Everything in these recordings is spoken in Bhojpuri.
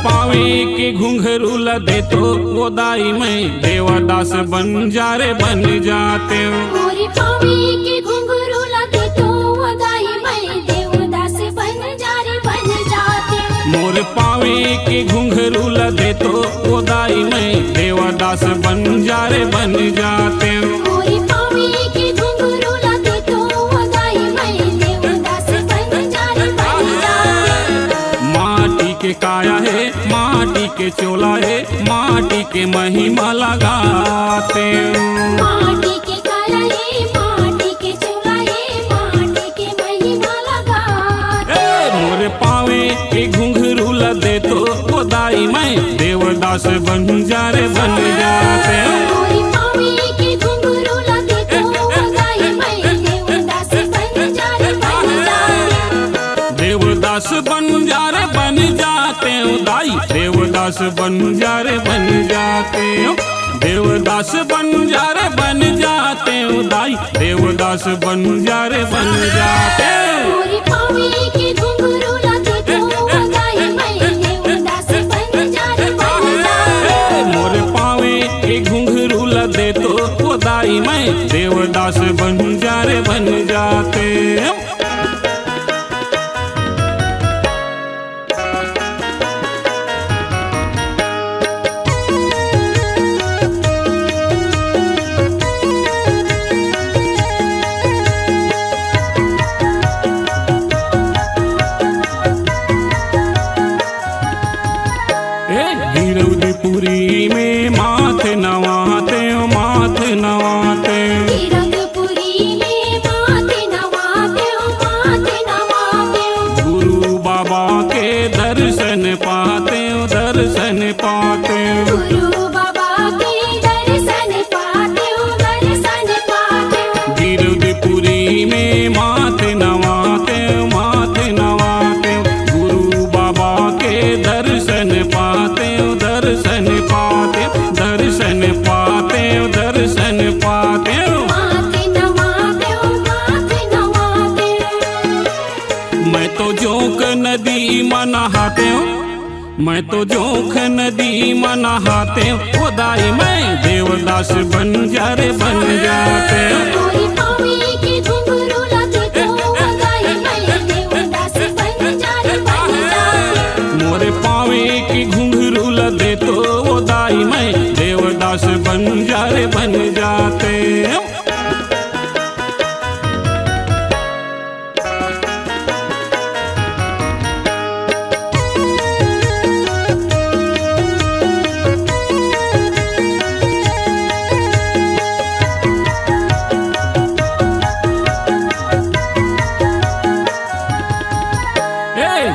पावे के घुंघरू लदे तो वो दाई में देवदास बन जा रे बन जाते हो। मोरे पावे के घुंघरू लदे तो वो दाई में देवदास बन जा रे बन जाते हो। मोर पावे के घुंघरू लदे तो वो दाई में देवदास बन जा रे बन जाते हो। मोरे पावे के घुंघरू लदे तो वो दाई में देवदास बन जा रे बन जाते हो। माटी के काया है माटी के चोला है माटी के महिमा लगाते हो। माटी के काया है माटी के चोला है माटी के महिमा लगाते हो। मोर पावे के घुंघरू लदे तो वो दाई में देवदास बन जा रे बन जाते हो। मोरे पावे के घुंघरू लदे तो वो दाई में देवदास बन जा रे बन जाते हो। देवदास बन जा रे बन जाते हो दाई देवदास बन जा रे बन जाते हो। देवदास बन जा रे बन जाते हो दाई देवदास बन जा रे बन जाते हो। मोरे पावे के घुंघरू लदे तो वो दाई में देवदास बन जा रे बन जाते हो। मोर पावे के घुंघरू लदे तो वो दाई में देवदास बन जा रे बन जाते हो। गिरौदपुरी में माथ नवाते हो माथ नवाते हो। गिरौदपुरी में माथे नवाते हो माथे नवाते हो। गुरु बाबा के दर्शन पाते हो दर्शन पाते हो। गुरु बाबा के दर्शन पाते हो दर्शन पाते हो। गिरौदपुरी में माथ नवाते हो माथ नवाते हो। गुरु बाबा के दर्शन पाते हो दर्शन पाते हो दर्शन पाते हो दर्शन पाते हो। माथे नवाते हो माथे नवाते हो। मैं तो जोंक नदी मनाहाते हो मैं तो जोंक नदी मनाहाते हो। वो दाई में देवदास बन जा रे बन जाते हो। मोरे पावे के घुंघरू लदे तो वो दाई में देवदास बन जा रे बन जाते हो। मोरे पावे की घुंघरू लदे तो वो दाई में देवदास बन जा रे बन जाते हो।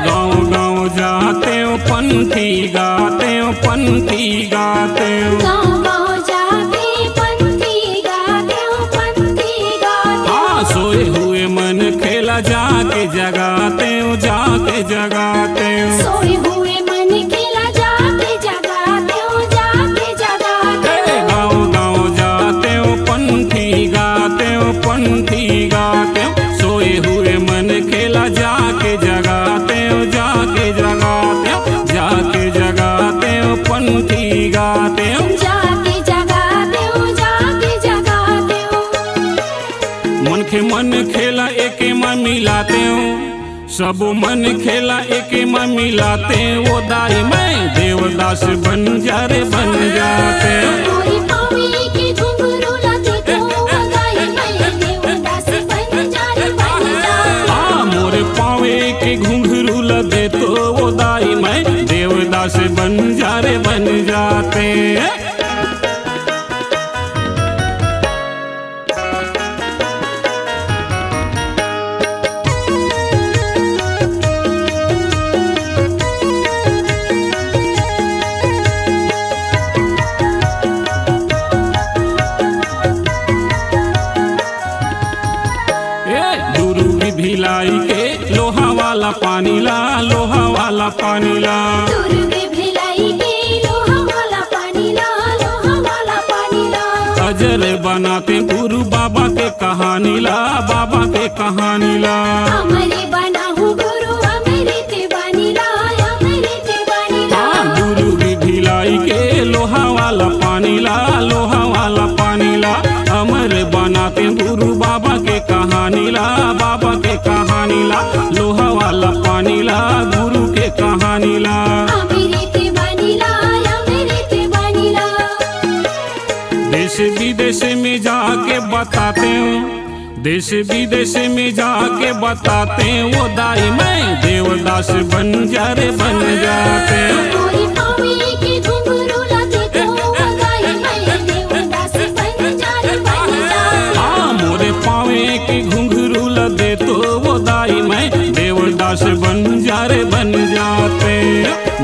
गाँव गाँव जाते हो पंथी गाते हो पंथी गाते हो। गाँव गाँव जाते पंथी गाते हो पंथी गाते हो। हाँ सोए हुए मन खेला जाके जगाते हो जाके जगाते हो। सोए हुए मन खेला जाके जगाते हो जाके जगाते हो। गाँव गाँव जाते हो पंथी गाते हो पंथी गाते हो। सोए हुए मन खेला जाके जगाते हो जाके जगाते हो जाके जगाते हो पंथी गाते हो। जाके जगाते हो जाके जगाते हो। मन के मन खेला एके में मिलाते हो सब मन खेला एके में मिलाते हो। वो दाई में देवदास बन जा रे बन जाते हो। मोरे पावे के घुंघरू लदे तो वो दाई में देवदास बन जा रे बन जाते हो। हाँ मोरे पावे के घुंघरू लदे तो वो दाई में देवदास बन जा रे बन जाते हैं। भिलाई के लोहा वाला पानी ला लोहा वाला पानी ला। दुर्ग भिलाई के लोहा वाला पानी ला लोहा वाला पानी ला। अजर बनाते गुरु बाबा के कहानी ला बाबा के कहानी ला। हमारे बना हूँ गुरु अमृत बानी ला अमृत बानी ला। घर बनाते गुरु बाबा के कहानी ला, बाबा के कहानी ला, लोहा वाला पानी ला, गुरु के कहानी ला। अमेरिते बनीला, अमेरिते बनीला। देश विदेश में जाके बताते हूँ, देश विदेश में जाके बताते हैं, वो दाई मैं देवदास बन जा रे बन जाते हैं। मोरे पावे के घुंघरू लगे तो वो दाई मैं देवदास बन जा रे बन जाते। हाँ मोरे पावे के घुंघरू लगे तो वो दाई मैं देवदास बन जा रे बन जाते।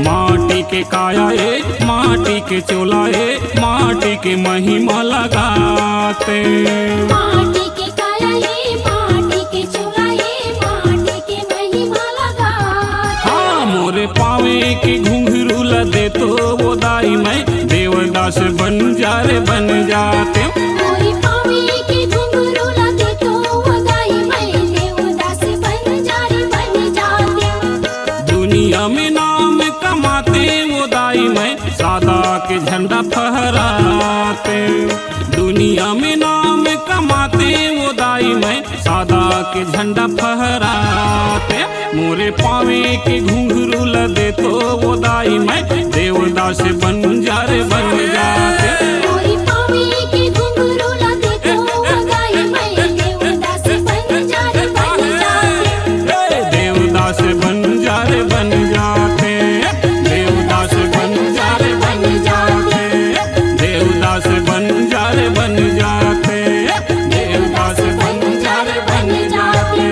माटी के काया ए, माटी के चोला ए, माटी के महिमा लगाते। माटी के काया ये, माटी के चोला ये, माटी के महिमा लगाते। हाँ मोरे पावे के घुंघरू लदे तो वो दाई मैं देवदास बन जा रे बन जाते। मोरे पावे के घुंघरू लगे तो वो दाई मैं देवदास बन जा रे बन जाते। दुनिया में नाम कमाते वो दाई मैं सादा के झंडा फहराते। दुनिया में नाम कमाते वो दाई मैं सादा के झंडा फहराते। मोरे पावे के घुंघरू लदे तो वो दाई मैं देवदास बन जा रे बन जाते। मोरे पावे के घुंघरू लगे तो वो दाई मैं देवदास बन जा रे बन जाते। देवदास बन जा रे बन जाते। देवदास बन जा रे बन जाते। देवदास बन जा रे बन जाते। देवदास बन जा रे बन जाते।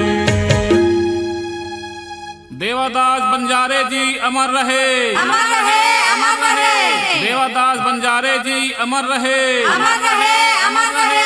देवदास बंजारे जी अमर रहे, अमर रहे, अमर रहे। देवदास बंजारे जी अमर रहे, अमर रहे, अमर रहे।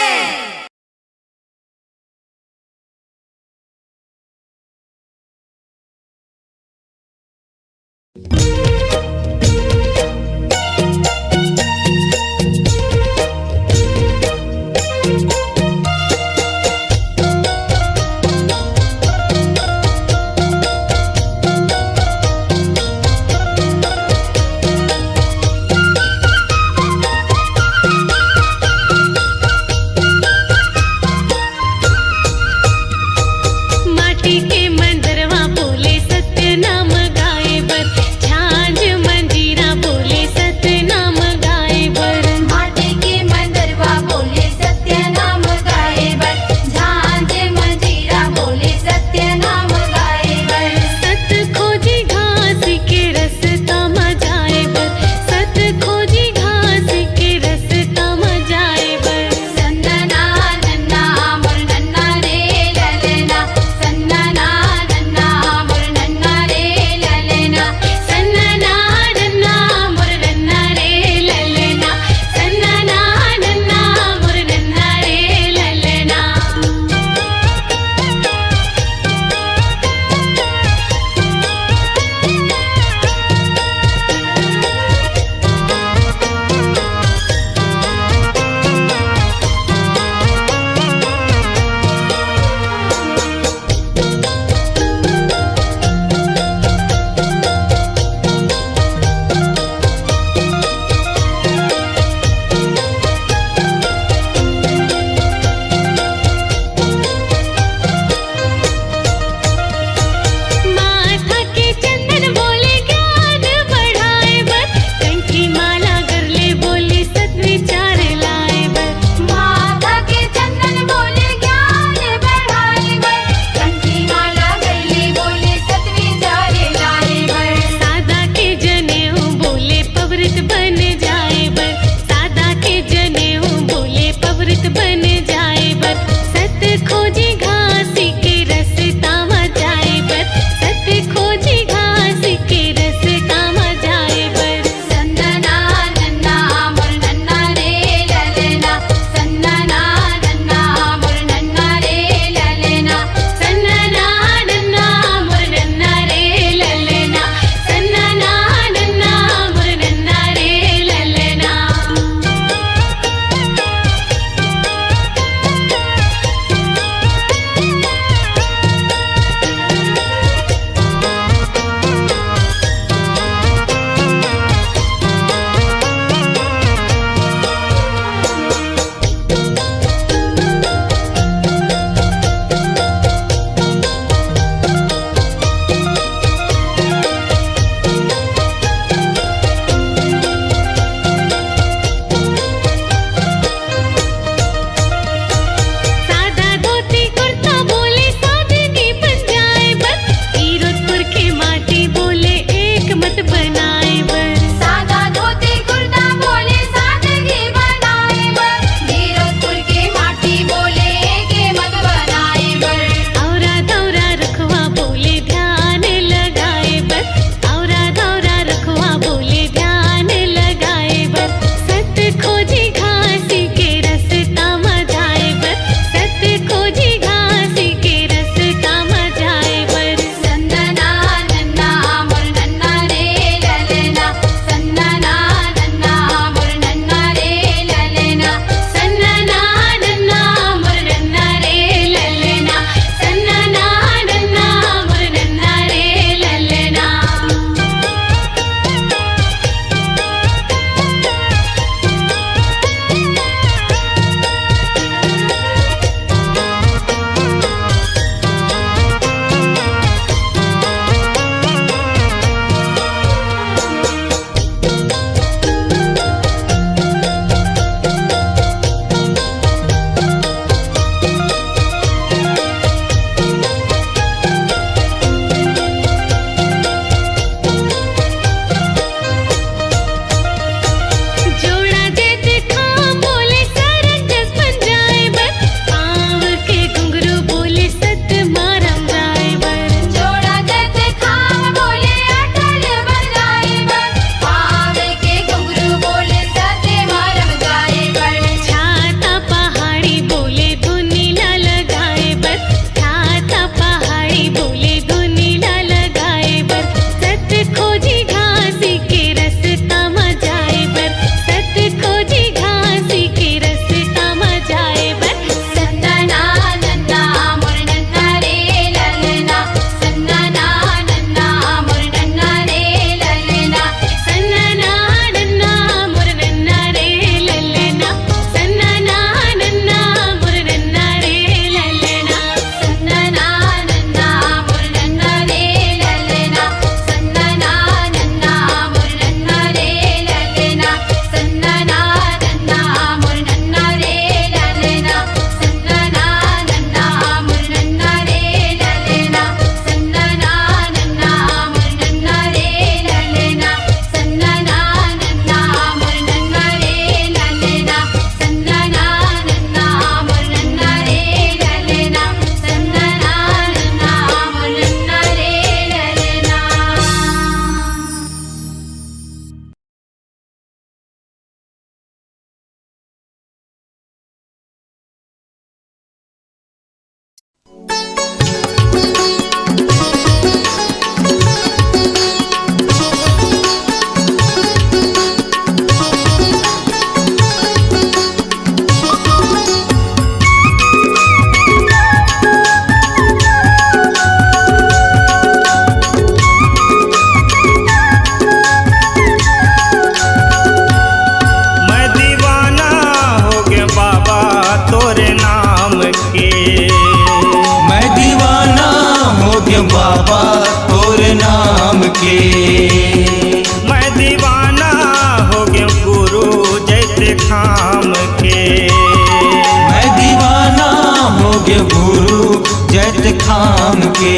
गए गुरु जैत खाम के।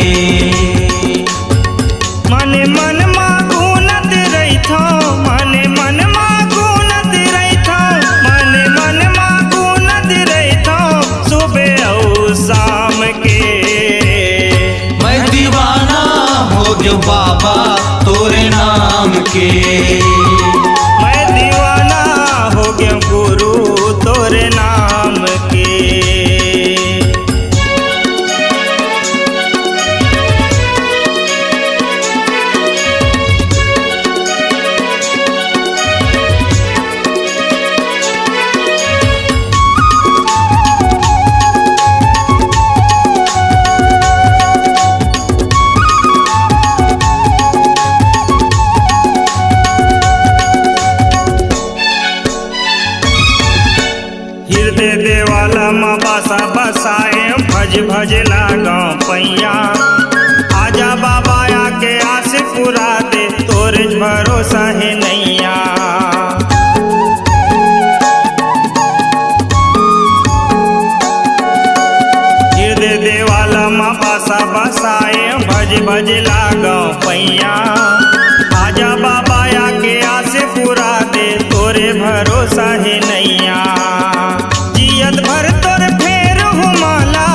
मने मन गुनत रहिथो, मने मन गुनत रहिथो, मने मन गुनत रहिथो सुबह और शाम के। मैं दीवाना हो गयो बाबा तोरे नाम के। मैं दीवाना हो गया गुरु तोरे नाम के। हृदय देवाला माँ बासा बसाए भज भज लागो पैया। आजा बाबा आके आस पुरा दे तोरे भरोसा है नैया। हृदय देवाला माँ बासा बसाए भज भज लागो पैया। आजा बाबा आके आस पुरा दे तोरे भरोसा है नैया। जियत भर तोर फेर हुमाला,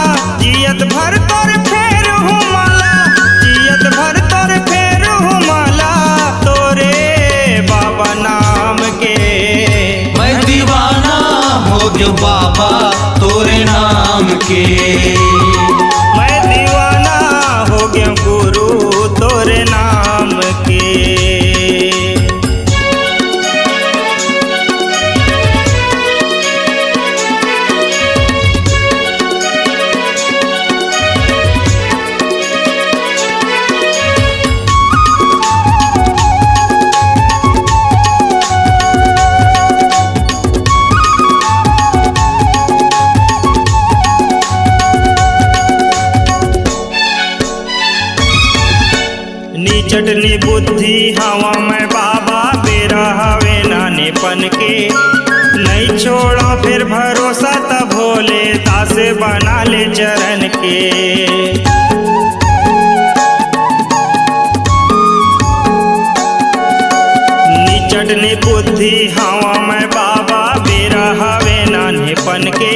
जियत भर तोर फेर हुमाला, जियत भर तोर फेर हुमाला तोरे बाबा नाम के। मैं दीवाना हो गयो बाबा तोरे नाम के। मैं दीवाना हो गया गुरु तोरे नाम के। चटनी बुद्धि हवा में बाबा बेरा हवे नाने पन के। नहीं छोड़ा फिर भरोसा तब भोले दास बना ले चरण के। चटनी बुद्धि हवा में बाबा बेरा हवे नाने पन के।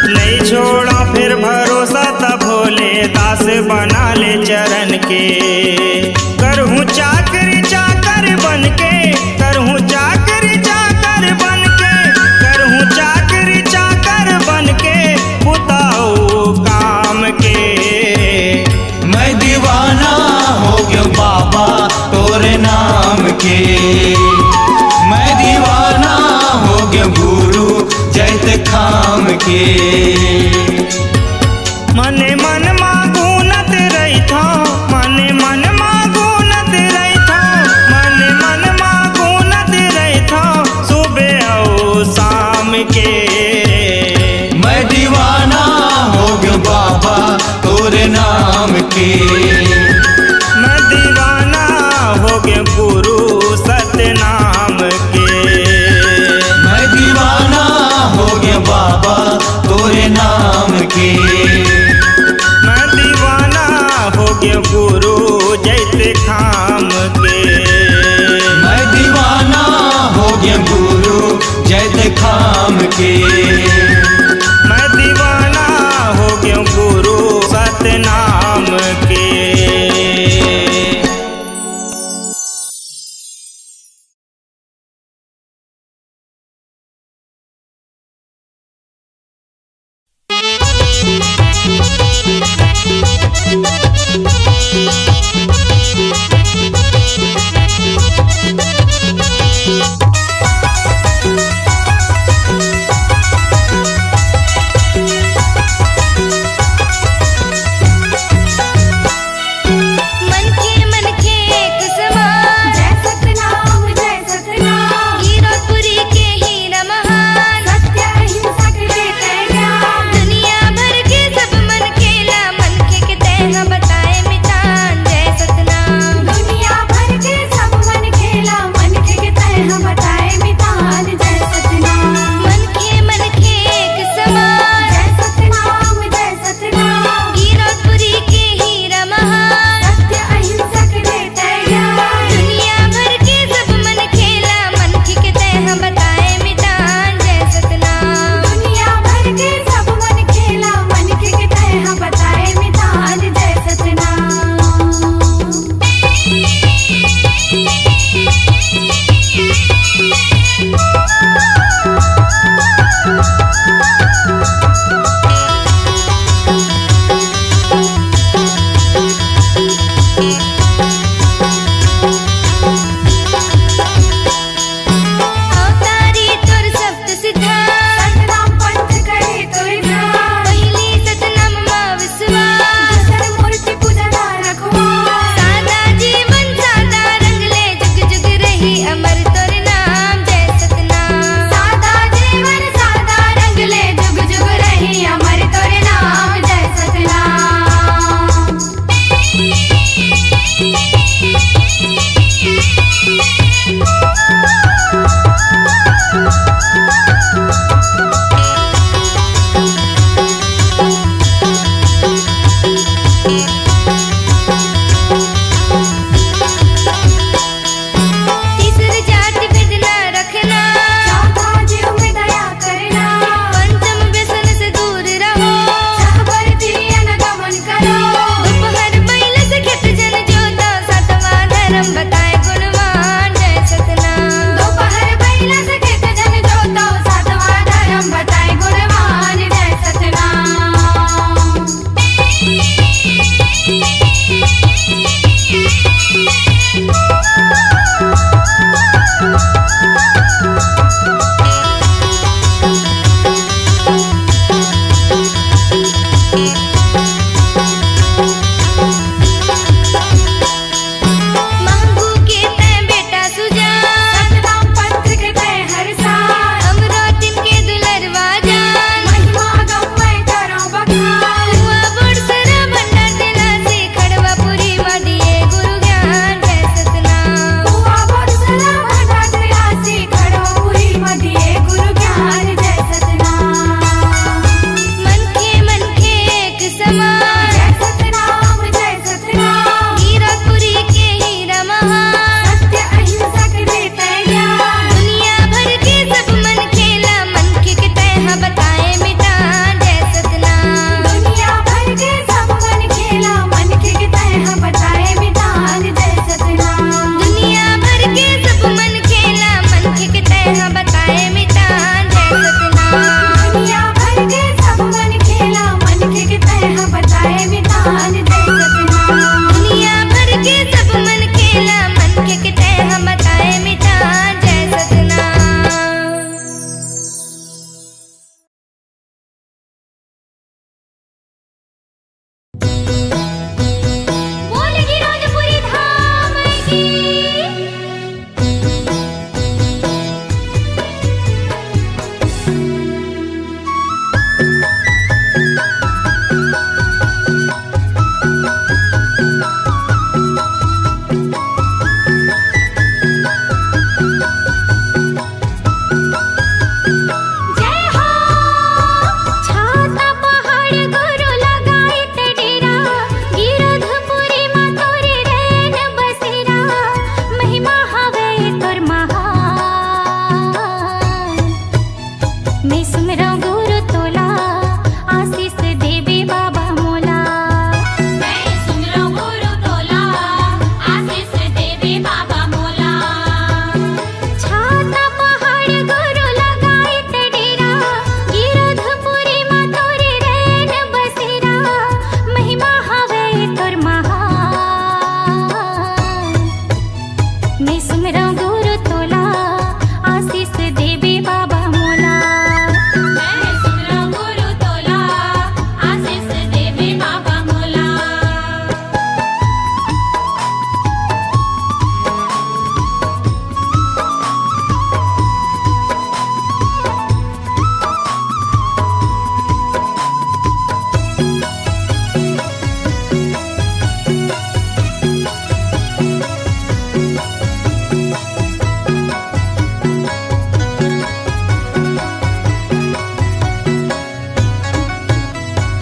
नहीं छोड़ा फिर भरोसा तब भोले दास बना ले चरण के। करहूँ चाकरी चाकर बन के, करहूँ चाकरी चाकर बन के, करहूँ चाकरी चाकर बन के पुताऊ काम के। मैं दीवाना हो गयो बाबा तोरे नाम के। मैं दीवाना हो गयो गुरु जैत खाम के। मने मन गुनत रहिथो, मने मन गुनत रहिथो, मने मन गुनत रहिथो सुबह और शाम के। मैं दीवाना हो गयो बाबा तोरे नाम के। मैं दीवाना हो गया गुरु सत्य नाम के। मैं दीवाना हो गया बाबा तोरे नाम के। मैं दीवाना हो गया गुरु जैसे खाम के। मैं दीवाना हो गया गुरु जैत खाम के। मैं दीवाना हो गया गुरु सत्य नाम के। पहाड़ गुरु लगाए ते डेरा गिरधपुरी माँ तोरे रैन बसेरा महिमा हवे तोर महान मैं सुमरा गुरु तोला आशीष देवे बाबा मोला मैं सुमरा गुरु तोला आशीष देवे बाबा मोला छाता पहाड़ गुरु लगाए ते डेरा गिरधपुरी माँ तोरे रैन बसेरा महिमा हवे तोर महान मैं सुमरा गुरु तोला आशीष देवे बाबा मोला मैं सुमरा गुरु तोला आशीष देवे बाबा मोला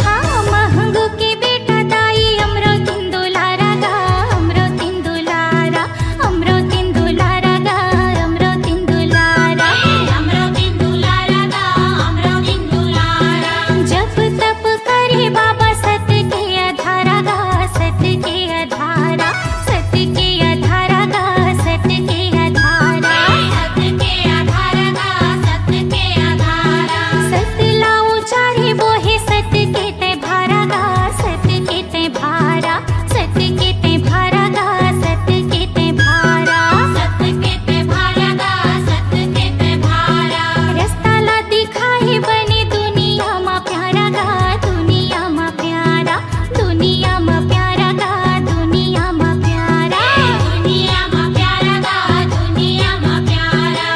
हाँ महंगू के बेटा दाई अमरो तिंदुलारा गा अमरो तिंदुलारा अमरो तिंदुलारा गा अमरो तिंदुलारा अमरो तिंदुलारा गा अमरो तिंदुलारा जप तप करे बाबा सत के आधारा गा सत के आधारा सत के आधारा गा सत के आधारा सत के आधारा गा सत के आधारा सत लाओ चारे बोहे सत के ते भारा गा सत के ते भारा सत के ते भारा गा सत के ते भारा सत के ते भारा गा सत के ते भारा रास्ता ला दिखाए बने दुनिया मा प्यारा गा दुनिया मा प्यारा दुनिया मा प्यारा गा दुनिया मा प्यारा दुनिया मा प्यारा गा दुनिया मा प्यारा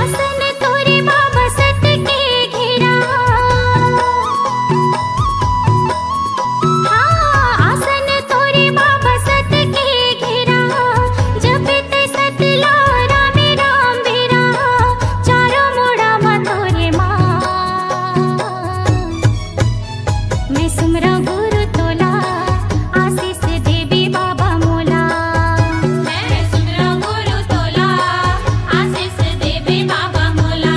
आसन तोरे बाबा सत के घेरा हाँ आसन तोरे बाबा सत के घेरा जपित सत लारा में राम बेरा चारों मोड़ा मा तोरे माँ मैं सुमरा गुरु तोला आशीष देवी बाबा मोला मैं सुमरा गुरु तोला आशीष देवी बाबा मोला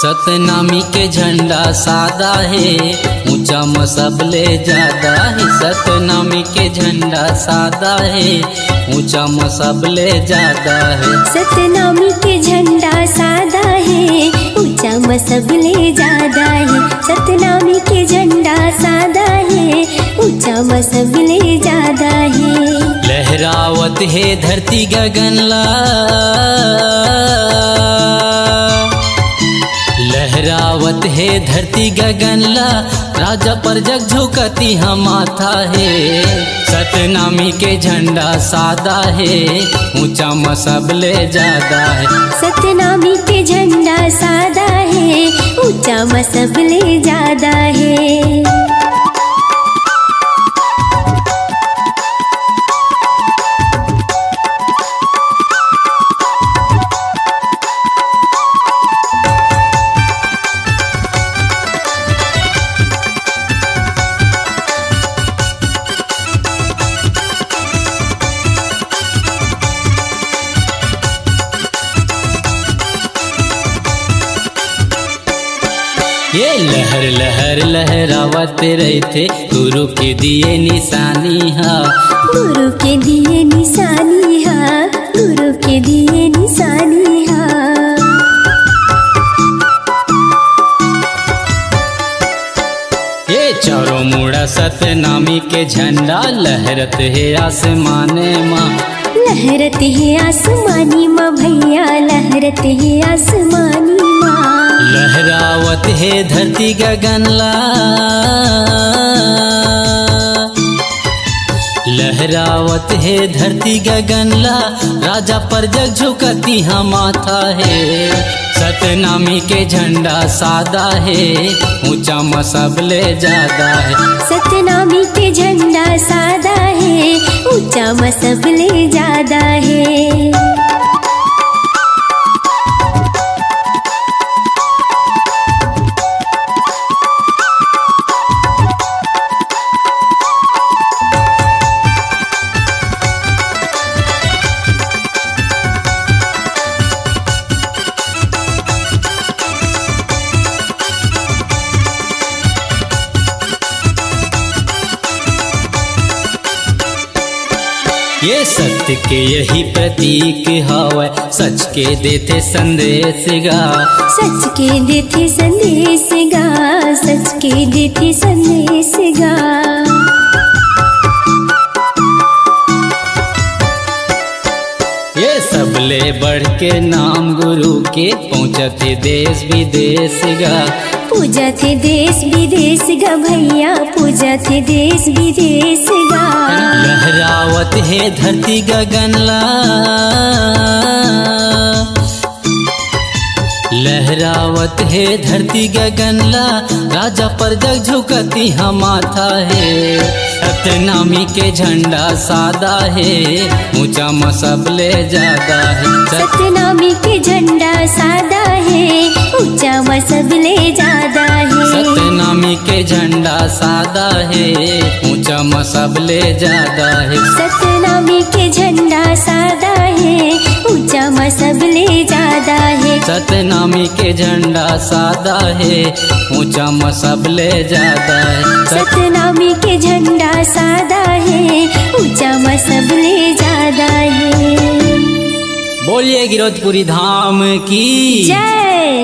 सतनामी के झंडा सादा है, ऊंचा मसबले ज्यादा है। सतनामी के झंडा सादा है, ऊंचा मसबले ज्यादा है। सतनामी के झंडा सादा है, ऊंचा मसबले ज्यादा है। सतनामी के झंडा सादा है, ऊंचा मसबले ज्यादा है। लहरावत है धरती गगनला, लहरावत है धरती गगनला, राजा पर जग झुकती हम माथा है। सतनामी के झंडा सादा है, ऊंचा मसबले ज्यादा है। सतनामी के झंडा सादा है, ऊंचा मसबले ज्यादा है। ये लहर लहर लहरावत रहते, गुरु के दिए निशानी हा। गुरु के दिए निशानी हा, गुरु के दिए निशानी हा। ये चारों मुड़ा सतनामी के झंडा लहरत है आसमाने माँ। लहरत है आसमानी माँ भैया, लहरत है आसमानी माँ। लहरावत है धरती गगनला, लहरावत है धरती गगनला, राजा पर जग झुकती हम माथा है। सतनामी के झंडा सादा है, ऊंचा मसबले ज्यादा है। सतनामी के झंडा सादा है, ऊंचा मसबले ज्यादा है। ये सत्य के यही प्रतीक हवै, सच के देते संदेश गा। सच के देते संदेश गा, सच के देते संदेश गा। ये सबले बढ़ के नाम गुरु के, पहुँचते देश विदेश गा। पूजा थे देश विदेश गा भैया, पूजा थे देश विदेश गा। लहरावत है धरती गगनला, लहरावत है धरती गगनला, राजा पर जग झुकती हम माथा है। सतनामी के झंडा सादा है, ऊंचा मसबले ज्यादा है। सतनामी के झंडा सादा है, ऊंचा मसबले ज्यादा है। सतनामी के झंडा सादा है, ऊंचा मसबले ज्यादा है। सतनामी के झंडा सादा है, ऊंचा मसबले ज्यादा है। सतनामी के झंडा सादा है, ऊंचा मसबले ज्यादा है। सतनामी के झंडा सादा है, ऊंचा मसबले ज्यादा है। बोलिए गिरौदपुरी धाम की जय।